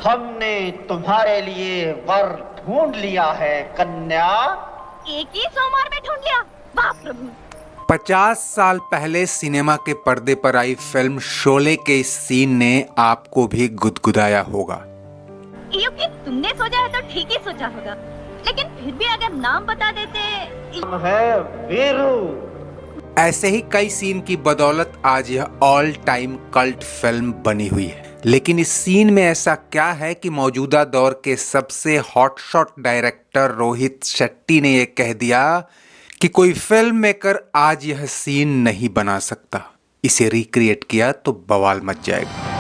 हमने तुम्हारे लिए वर ढूंढ लिया है कन्या। एक ही सोमवार में ढूंढ लिया? वाह प्रभु। 50 साल पहले सिनेमा के पर्दे पर आई फिल्म शोले के इस सीन ने आपको भी गुदगुदाया होगा। क्योंकि तुमने सोचा है तो ठीक ही सोचा होगा, लेकिन फिर भी अगर नाम बता देते। है वीरू। ऐसे ही कई सीन की बदौलत आज यह ऑल टाइम कल्ट फिल्म बनी हुई है। लेकिन इस सीन में ऐसा क्या है कि मौजूदा दौर के सबसे हॉटशॉट डायरेक्टर रोहित शेट्टी ने यह कह दिया कि कोई फिल्म मेकर आज यह सीन नहीं बना सकता, इसे रिक्रिएट किया तो बवाल मच जाएगा।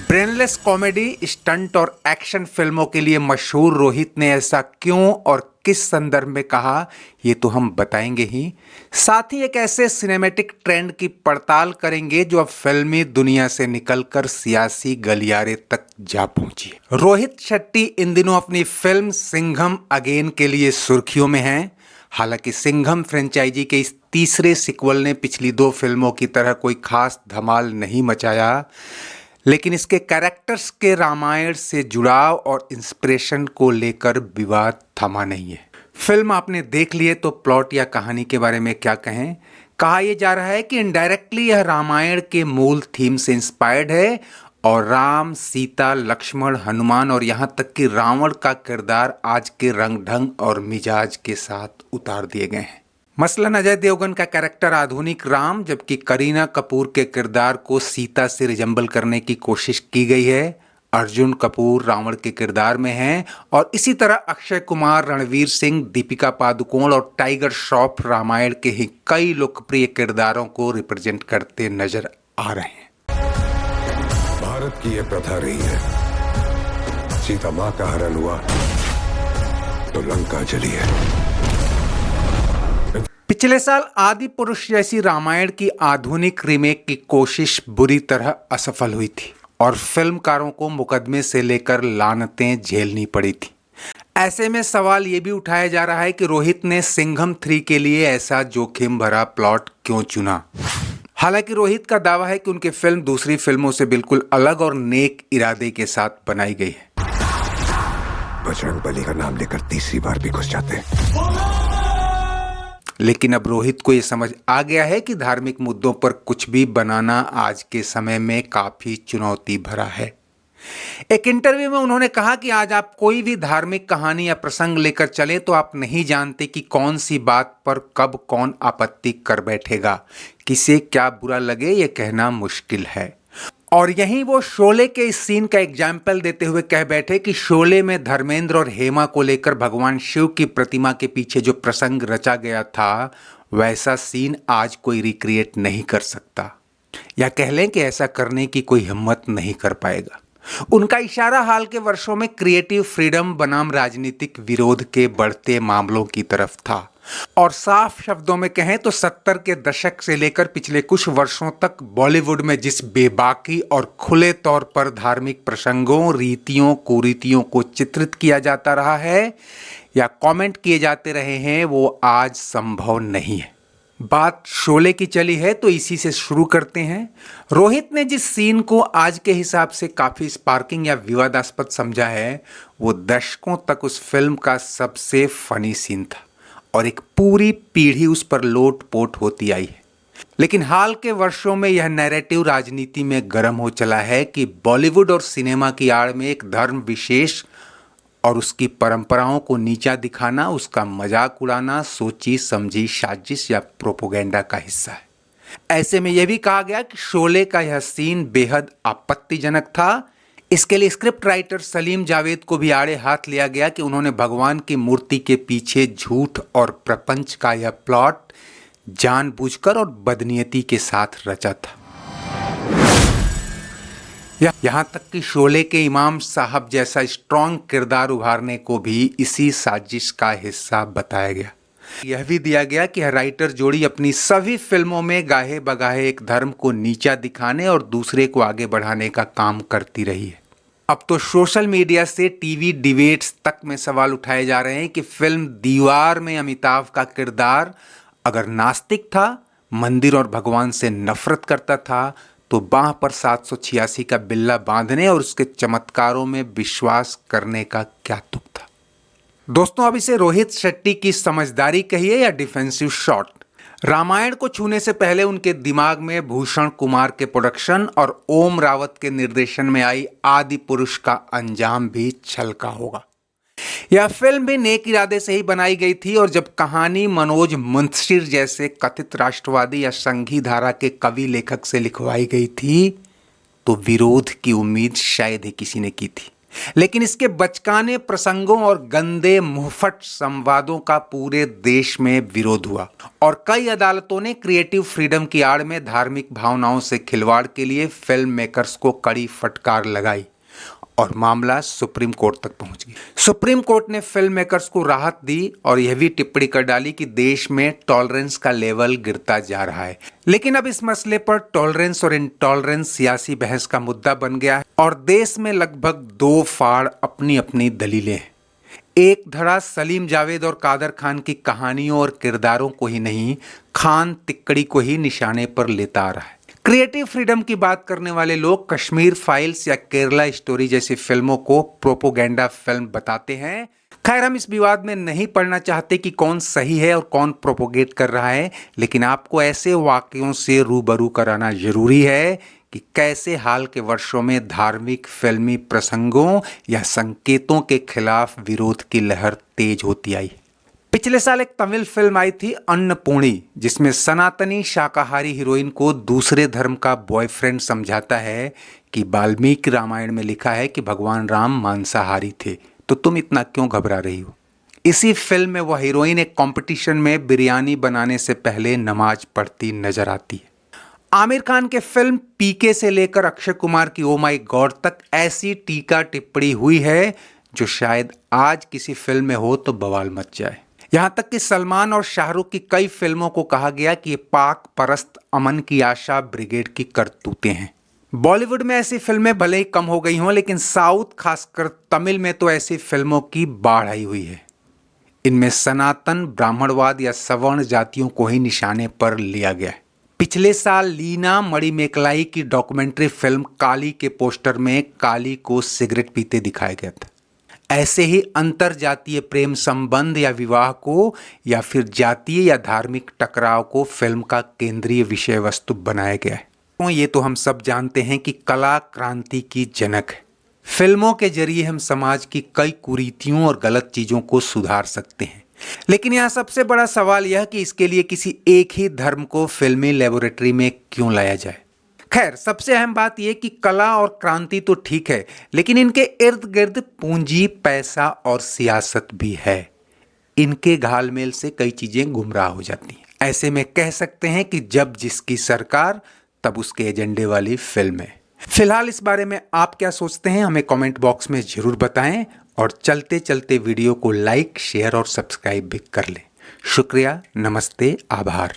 ब्रेनलेस कॉमेडी, स्टंट और एक्शन फिल्मों के लिए मशहूर रोहित ने ऐसा क्यों और किस संदर्भ में कहा, ये तो हम बताएंगे ही। साथ ही एक ऐसे सिनेमैटिक ट्रेंड की पड़ताल करेंगे जो अब फिल्मी दुनिया से निकलकर सियासी गलियारे तक जा पहुंची है। रोहित शेट्टी इन दिनों अपनी फिल्म सिंघम अगेन के लिए सुर्खियों में हैं। हालांकि सिंघम फ्रेंचाइजी के इस तीसरे सिक्वल ने पिछली 2 फिल्मों की तरह कोई खास धमाल नहीं मचाया, लेकिन इसके कैरेक्टर्स के रामायण से जुड़ाव और इंस्पिरेशन को लेकर विवाद थमा नहीं है। फिल्म आपने देख ली है तो प्लॉट या कहानी के बारे में क्या कहें। कहा यह जा रहा है कि इनडायरेक्टली यह रामायण के मूल थीम से इंस्पायर्ड है और राम, सीता, लक्ष्मण, हनुमान और यहाँ तक कि रावण का किरदार आज के रंग ढंग और मिजाज के साथ उतार दिए गए हैं। मसलन अजय देवगन का कैरेक्टर आधुनिक राम, जबकि करीना कपूर के किरदार को सीता से रिजेंबल करने की कोशिश की गई है। अर्जुन कपूर रावण के किरदार में हैं और इसी तरह अक्षय कुमार, रणवीर सिंह, दीपिका पादुकोण और टाइगर श्रॉफ रामायण के ही कई लोकप्रिय किरदारों को रिप्रेजेंट करते नजर आ रहे हैं। भारत की यह प्रथा रही है, सीता मां का हरण हुआ तो लंका जली है। पिछले साल आदि पुरुष जैसी रामायण की आधुनिक रीमेक की कोशिश बुरी तरह असफल हुई थी और फिल्मकारों को मुकदमे से लेकर लानतें झेलनी पड़ी थी। ऐसे में सवाल ये भी उठाया जा रहा है कि रोहित ने सिंघम 3 के लिए ऐसा जोखिम भरा प्लॉट क्यों चुना। हालांकि रोहित का दावा है कि उनकी फिल्म दूसरी फिल्मों से बिल्कुल अलग और नेक इरादे के साथ बनाई गई है। बजरंगबली का नाम लेकर तीसरी बार भी घुस जाते हैं। लेकिन अब रोहित को यह समझ आ गया है कि धार्मिक मुद्दों पर कुछ भी बनाना आज के समय में काफी चुनौती भरा है। एक इंटरव्यू में उन्होंने कहा कि आज आप कोई भी धार्मिक कहानी या प्रसंग लेकर चले तो आप नहीं जानते कि कौन सी बात पर कब कौन आपत्ति कर बैठेगा, किसे क्या बुरा लगे ये कहना मुश्किल है। और यहीं वो शोले के इस सीन का एग्जाम्पल देते हुए कह बैठे कि शोले में धर्मेंद्र और हेमा को लेकर भगवान शिव की प्रतिमा के पीछे जो प्रसंग रचा गया था, वैसा सीन आज कोई रिक्रिएट नहीं कर सकता, या कह लें कि ऐसा करने की कोई हिम्मत नहीं कर पाएगा। उनका इशारा हाल के वर्षों में क्रिएटिव फ्रीडम बनाम राजनीतिक विरोध के बढ़ते मामलों की तरफ था। और साफ शब्दों में कहें तो 70 के दशक से लेकर पिछले कुछ वर्षों तक बॉलीवुड में जिस बेबाकी और खुले तौर पर धार्मिक प्रसंगों, रीतियों, कुरीतियों को चित्रित किया जाता रहा है या कमेंट किए जाते रहे हैं, वो आज संभव नहीं है। बात शोले की चली है तो इसी से शुरू करते हैं। रोहित ने जिस सीन को आज के हिसाब से काफी स्पार्किंग या विवादास्पद समझा है, वो दशकों तक उस फिल्म का सबसे फनी सीन था और एक पूरी पीढ़ी उस पर लोट पोट होती आई है। लेकिन हाल के वर्षों में यह नैरेटिव राजनीति में गर्म हो चला है कि बॉलीवुड और सिनेमा की आड़ में एक धर्म विशेष और उसकी परंपराओं को नीचा दिखाना, उसका मजाक उड़ाना सोची समझी साजिश या प्रोपोगेंडा का हिस्सा है। ऐसे में यह भी कहा गया कि शोले का यह सीन बेहद आपत्तिजनक था। इसके लिए स्क्रिप्ट राइटर सलीम जावेद को भी आड़े हाथ लिया गया कि उन्होंने भगवान की मूर्ति के पीछे झूठ और प्रपंच का यह प्लॉट जानबूझकर और बदनीयती के साथ रचा था। यहाँ तक कि शोले के इमाम साहब जैसा स्ट्रॉन्ग किरदार उभारने को भी इसी साजिश का हिस्सा बताया गया। यह भी दिया गया कि राइटर जोड़ी अपनी सभी फिल्मों में गाहे बगाहे एक धर्म को नीचा दिखाने और दूसरे को आगे बढ़ाने का काम करती रही है। अब तो सोशल मीडिया से टीवी डिबेट्स तक में सवाल उठाए जा रहे हैं कि फिल्म दीवार में अमिताभ का किरदार अगर नास्तिक था, मंदिर और भगवान से नफरत करता था, तो बाह पर 786 का बिल्ला बांधने और उसके चमत्कारों में विश्वास करने का क्या तुक था। दोस्तों, अब इसे रोहित शेट्टी की समझदारी कहिए या डिफेंसिव शॉट, रामायण को छूने से पहले उनके दिमाग में भूषण कुमार के प्रोडक्शन और ओम रावत के निर्देशन में आई आदि पुरुष का अंजाम भी छलका होगा। यह फिल्म भी नेक इरादे से ही बनाई गई थी और जब कहानी मनोज मुंशिर जैसे कथित राष्ट्रवादी या संघी धारा के कवि लेखक से लिखवाई गई थी तो विरोध की उम्मीद शायद ही किसी ने की थी, लेकिन इसके बचकाने प्रसंगों और गंदे मुंहफट संवादों का पूरे देश में विरोध हुआ और कई अदालतों ने क्रिएटिव फ्रीडम की आड़ में धार्मिक भावनाओं से खिलवाड़ के लिए फिल्म मेकर्स को कड़ी फटकार लगाई और मामला सुप्रीम कोर्ट तक पहुंच गया। सुप्रीम कोर्ट ने फिल्म मेकर्स को राहत दी और यह भी टिप्पणी कर डाली कि देश में टॉलरेंस का लेवल गिरता जा रहा है। लेकिन अब इस मसले पर टॉलरेंस और इंटॉलरेंस सियासी बहस का मुद्दा बन गया है और देश में लगभग दो फाड़ अपनी अपनी दलीलें हैं। एक धड़ा सलीम जावेद और कादर खान की कहानियों और किरदारों को ही नहीं, खान तिक्कड़ी को ही निशाने पर लेता आ रहा है। क्रिएटिव फ्रीडम की बात करने वाले लोग कश्मीर फाइल्स या केरला स्टोरी जैसी फिल्मों को प्रोपोगेंडा फिल्म बताते हैं। खैर, हम इस विवाद में नहीं पड़ना चाहते कि कौन सही है और कौन प्रोपोगेट कर रहा है, लेकिन आपको ऐसे वाकयों से रूबरू कराना जरूरी है कि कैसे हाल के वर्षों में धार्मिक फिल्मी प्रसंगों या संकेतों के खिलाफ विरोध की लहर तेज होती आई। पिछले साल एक तमिल फिल्म आई थी अन्नपूर्णी, जिसमें सनातनी शाकाहारी हीरोइन को दूसरे धर्म का बॉयफ्रेंड समझाता है कि वाल्मीकि रामायण में लिखा है कि भगवान राम मांसाहारी थे, तो तुम इतना क्यों घबरा रही हो। इसी फिल्म में वह हीरोइन एक कंपटीशन में बिरयानी बनाने से पहले नमाज पढ़ती नजर आती है। आमिर खान के फिल्म पीके से लेकर अक्षय कुमार की ओ माई गॉड तक ऐसी टीका टिप्पणी हुई है जो शायद आज किसी फिल्म में हो तो बवाल मच जाए। यहां तक कि सलमान और शाहरुख की कई फिल्मों को कहा गया कि ये पाक परस्त अमन की आशा ब्रिगेड की करतूतें हैं। बॉलीवुड में ऐसी फिल्में भले ही कम हो गई हों, लेकिन साउथ खासकर तमिल में तो ऐसी फिल्मों की बाढ़ आई हुई है। इनमें सनातन, ब्राह्मणवाद या सवर्ण जातियों को ही निशाने पर लिया गया है। पिछले साल लीना मणिमेकलाई की डॉक्यूमेंट्री फिल्म काली के पोस्टर में काली को सिगरेट पीते दिखाया गया था। ऐसे ही अंतर जातीय प्रेम संबंध या विवाह को या फिर जातीय या धार्मिक टकराव को फिल्म का केंद्रीय विषय वस्तु बनाया गया है। तो ये तो हम सब जानते हैं कि कला क्रांति की जनक है। फिल्मों के जरिए हम समाज की कई कुरीतियों और गलत चीजों को सुधार सकते हैं, लेकिन यहाँ सबसे बड़ा सवाल यह कि इसके लिए किसी एक ही धर्म को फिल्मी लेबोरेटरी में क्यों लाया जाए। खैर, सबसे अहम बात यह कि कला और क्रांति तो ठीक है, लेकिन इनके इर्द गिर्द पूंजी, पैसा और सियासत भी है। इनके घालमेल से कई चीजें गुमराह हो जाती हैं। ऐसे में कह सकते हैं कि जब जिसकी सरकार तब उसके एजेंडे वाली फिल्म है। फिलहाल इस बारे में आप क्या सोचते हैं, हमें कमेंट बॉक्स में जरूर बताएं और चलते चलते वीडियो को लाइक, शेयर और सब्सक्राइब भी कर लें। शुक्रिया, नमस्ते, आभार।